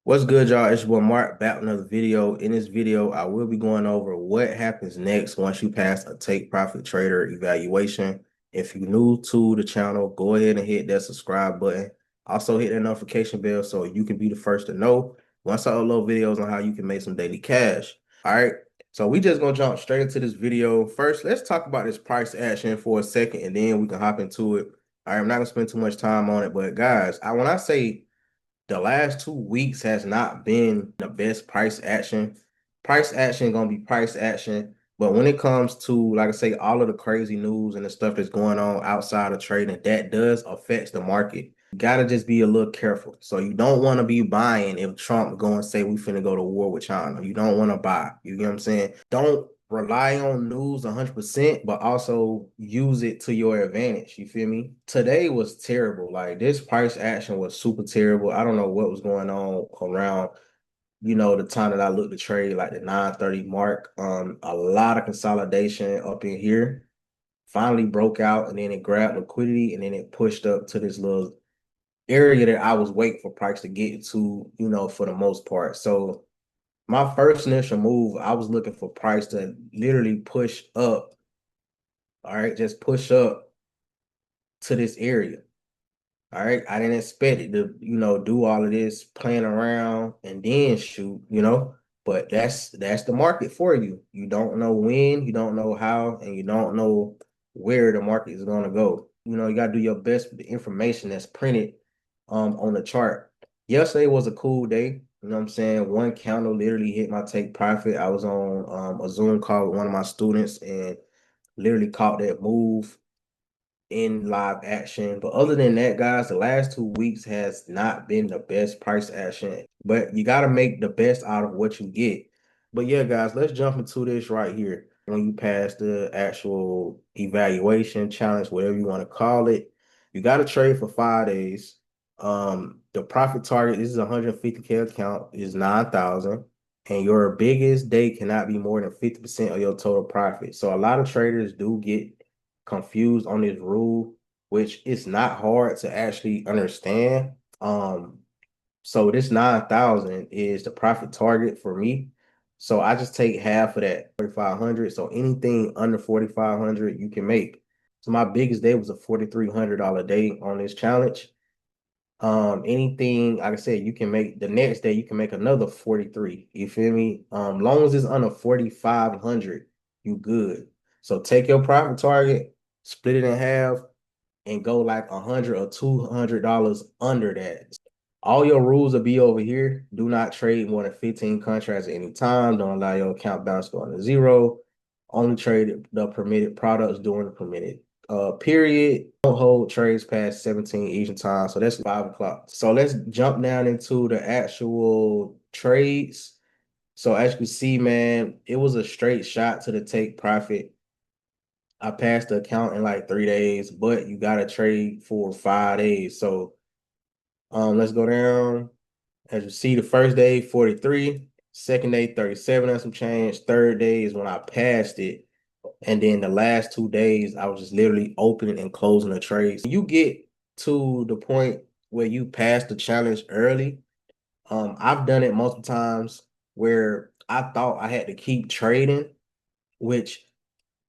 What's good, y'all? It's your boy Mark back with another video. In this video, I will be going over what happens next once you pass a take profit trader evaluation. If you're new to the channel, go ahead and hit that subscribe button. Also hit that notification bell so you can be the first to know once I upload videos on how you can make some daily cash. All right. So we just gonna jump straight into this video. First, let's talk about this price action for a second, and then we can hop into it. All right, I'm not gonna spend too much time on it, but guys, when I say the last 2 weeks has not been the best price action. Price action gonna be price action. But when it comes to, like I say, all of the crazy news and the stuff that's going on outside of trading, that does affect the market. You gotta just be a little careful. So you don't want to be buying if Trump go and say we finna go to war with China. You don't want to buy. You get what I'm saying? Don't rely on news 100%, but also use it to your advantage. You feel me? Today was terrible. Like this price action was super terrible. I don't know what was going on around, the time that I looked to trade, like the 9:30 mark. A lot of consolidation up in here. Finally broke out and then it grabbed liquidity and then it pushed up to this little area that I was waiting for price to get to, for the most part. So my first initial move, I was looking for price to literally push up. All right, just push up to this area. All right. I didn't expect it to, do all of this playing around and then shoot. But that's the market for you. You don't know when, you don't know how, and you don't know where the market is gonna go. You gotta do your best with the information that's printed on the chart. Yesterday was a cool day. You know what I'm saying? One candle literally hit my take profit. I was on a Zoom call with one of my students and literally caught that move in live action. But other than that, guys, the last 2 weeks has not been the best price action. But you got to make the best out of what you get. But yeah, guys, let's jump into this right here. When you pass the actual evaluation challenge, whatever you want to call it, you got to trade for 5 days. The profit target, this is 150K account, is 9,000. And your biggest day cannot be more than 50% of your total profit. So a lot of traders do get confused on this rule, which is not hard to actually understand. So this 9,000 is the profit target for me. So I just take half of that, 4,500. So anything under 4,500 you can make. So my biggest day was a $4,300 day on this challenge. Anything, like I said, you can make the next day, you can make another 43. You feel me? Long as it's under 4,500, you good. So take your profit target, split it in half, and go like 100 or $200 under that. All your rules will be over here. Do not trade more than 15 contracts at any time. Don't allow your account balance to go under zero. Only trade the permitted products during the permitted period. Don't hold trades past 17 each time. So that's 5 o'clock. So let's jump down into the actual trades. So as you can see, man, it was a straight shot to the take profit. I passed the account in like 3 days, but you got to trade for 5 days. So let's go down. As you see, the first day, 43, second day, 37 and some change. Third day is when I passed it. And then the last 2 days, I was just literally opening and closing the trades. You get to the point where you pass the challenge early. I've done it multiple times where I thought I had to keep trading, which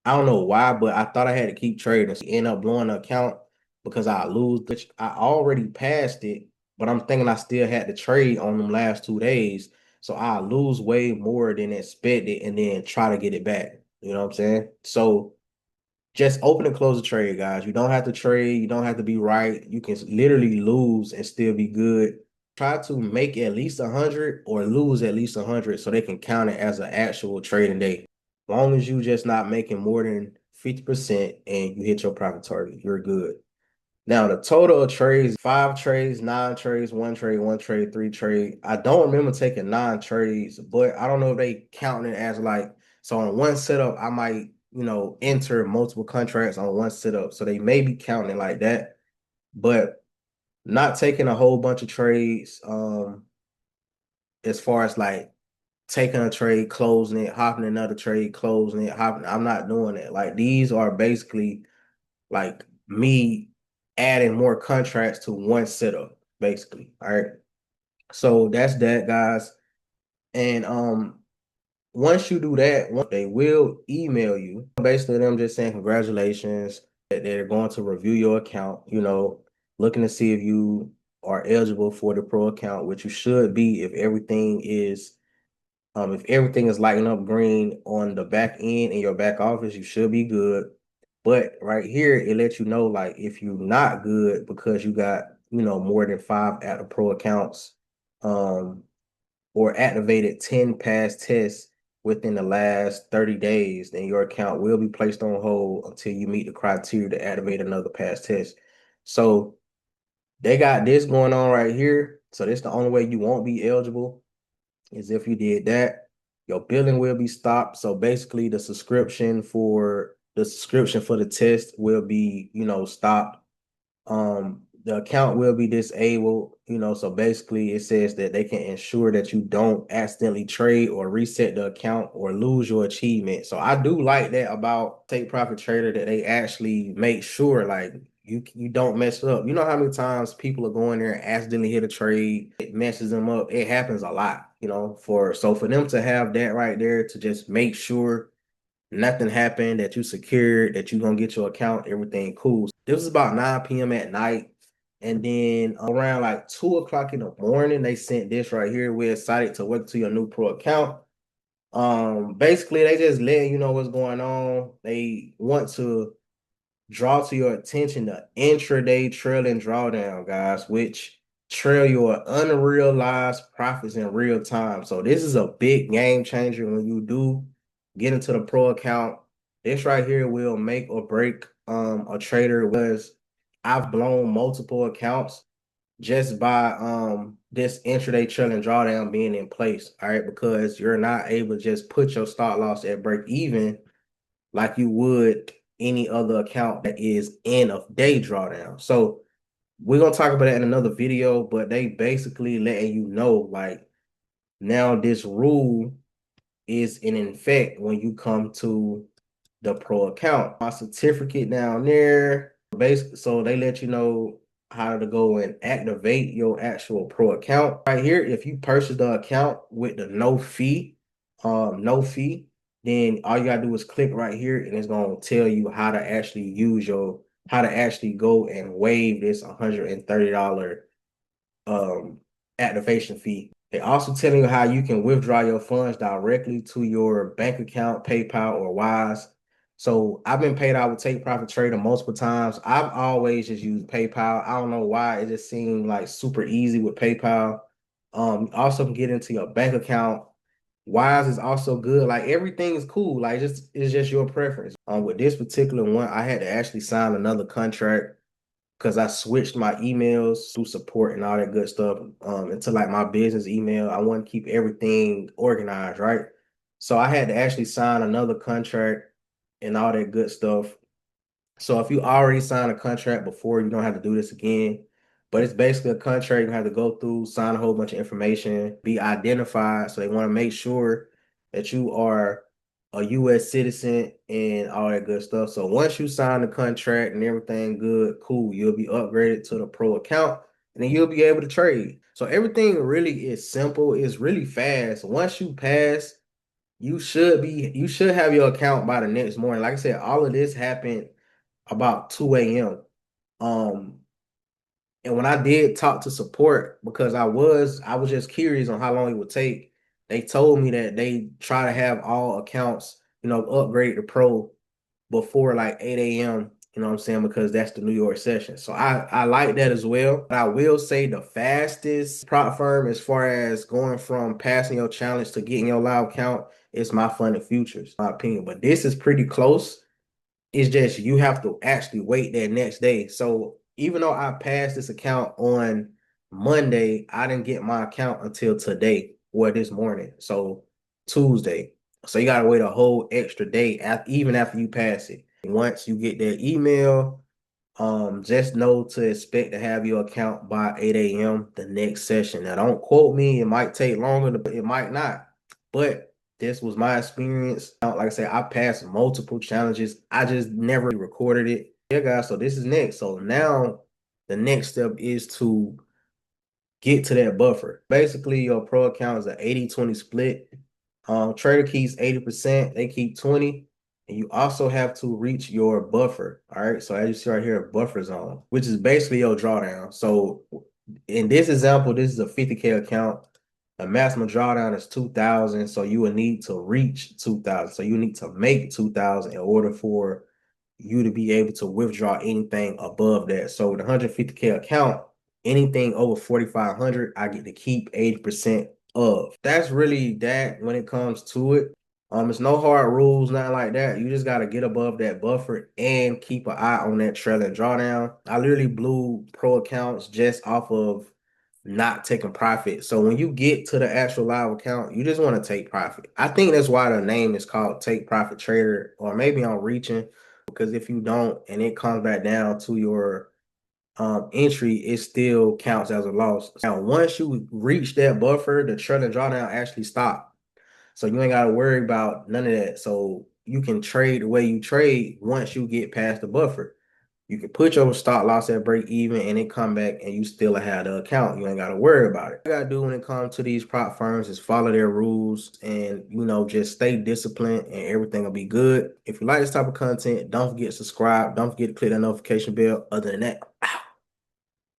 I don't know why, but I thought I had to keep trading. So end up blowing the account because I lose, which I already passed it, but I'm thinking I still had to trade on them last 2 days. So I lose way more than expected and then try to get it back. You know what I'm saying? So just open and close the trade, guys. You don't have to trade. You don't have to be right. You can literally lose and still be good. Try to make at least 100 or lose at least 100 so they can count it as an actual trading day. Long as you just not making more than 50% and you hit your profit target, you're good. Now, the total of trades, 5 trades, 9 trades, one trade, 3 trade. I don't remember taking 9 trades, but I don't know if they count it as like, so on one setup, I might, enter multiple contracts on one setup. So they may be counting it like that, but not taking a whole bunch of trades, as far as like taking a trade, closing it, hopping another trade, closing it, hopping. I'm not doing it. Like these are basically like me adding more contracts to one setup, basically. All right. So that's that, guys. And once you do that, they will email you. Basically, them just saying congratulations that they're going to review your account, looking to see if you are eligible for the pro account, which you should be if everything is lighting up green on the back end in your back office, you should be good. But right here, it lets you know like if you're not good because you got, more than 5 at the pro accounts, or activated 10 past tests within the last 30 days, then your account will be placed on hold until you meet the criteria to activate another past test. So they got this going on right here. So this the only way you won't be eligible is if you did that. Your billing will be stopped. So basically the subscription for the test will be, stopped. The account will be disabled, so basically it says that they can ensure that you don't accidentally trade or reset the account or lose your achievement. So I do like that about Take Profit Trader, that they actually make sure like you don't mess up. You know how many times people are going there and accidentally hit a trade, it messes them up. It happens a lot, for them to have that right there to just make sure nothing happened, that you secured, that you're gonna get your account, everything cool. This was about 9 p.m. at night. And then around like 2 o'clock in the morning, they sent this right here. We're excited to welcome to your new pro account. Basically, they just letting you know what's going on. They want to draw to your attention the intraday trailing drawdown, guys, which trail your unrealized profits in real time. So this is a big game changer when you do get into the pro account. This right here will make or break a trader. Was I've blown multiple accounts just by this intraday trailing drawdown being in place. All right, because you're not able to just put your stop loss at break even like you would any other account that is in a day drawdown. So we're gonna talk about that in another video, but they basically letting you know like now this rule is in effect when you come to the pro account. My certificate down there, basically, so they let you know how to go and activate your actual pro account. Right here, if you purchase the account with the no fee, then all you gotta do is click right here and it's gonna tell you how to actually go and waive this $130 activation fee. They also telling you how you can withdraw your funds directly to your bank account, PayPal, or Wise. So I've been paid out with Take Profit Trader multiple times. I've always just used PayPal. I don't know why. It just seemed like super easy with PayPal. Also can get into your bank account. Wise is also good. Like everything is cool. Like it's just your preference. With this particular one, I had to actually sign another contract because I switched my emails through support and all that good stuff into like my business email. I want to keep everything organized, right? So I had to actually sign another contract and all that good stuff. So if you already signed a contract before, you don't have to do this again. But it's basically a contract you have to go through, sign a whole bunch of information, be identified. So they want to make sure that you are a U.S. citizen and all that good stuff. So once you sign the contract and everything good, cool, you'll be upgraded to the pro account and then you'll be able to trade. So everything really is simple. It's really fast. Once you pass, you should have your account by the next morning. Like I said, all of this happened about 2 a.m. Um, and when I did talk to support, because I was just curious on how long it would take, they told me that they try to have all accounts, upgrade to pro before like 8 a.m. You know what I'm saying? Because that's the New York session. So I like that as well. But I will say the fastest prop firm as far as going from passing your challenge to getting your live account is my funded futures, my opinion. But this is pretty close. It's just you have to actually wait that next day. So even though I passed this account on Monday, I didn't get my account until today or this morning. So Tuesday. So you gotta wait a whole extra day even after you pass it. Once you get that email, just know to expect to have your account by 8 a.m. the next session. Now, don't quote me. It might take longer, it might not. But this was my experience. Like I said, I passed multiple challenges. I just never recorded it. Yeah, guys. So this is next. So now the next step is to get to that buffer. Basically, your pro account is an 80-20 split. Trader keeps 80%, they keep 20. And you also have to reach your buffer. All right. So as you see right here, buffer zone, which is basically your drawdown. So in this example, this is a 50K account. The maximum drawdown is 2,000. So you will need to reach 2,000. So you need to make 2,000 in order for you to be able to withdraw anything above that. So with 150K account, anything over 4,500, I get to keep 80% of. That's really that when it comes to it. It's no hard rules, nothing like that. You just gotta get above that buffer and keep an eye on that trailing drawdown. I literally blew pro accounts just off of not taking profit. So when you get to the actual live account, you just want to take profit. I think that's why the name is called Take Profit Trader, or maybe I'm reaching, because if you don't and it comes back down to your entry, it still counts as a loss. Now, once you reach that buffer, the trailing drawdown actually stop. So you ain't got to worry about none of that. So you can trade the way you trade once you get past the buffer. You can put your stop loss at break even and it come back and you still have the account. You ain't got to worry about it. What you got to do when it comes to these prop firms is follow their rules and, just stay disciplined and everything will be good. If you like this type of content, don't forget to subscribe. Don't forget to click that notification bell. Other than that,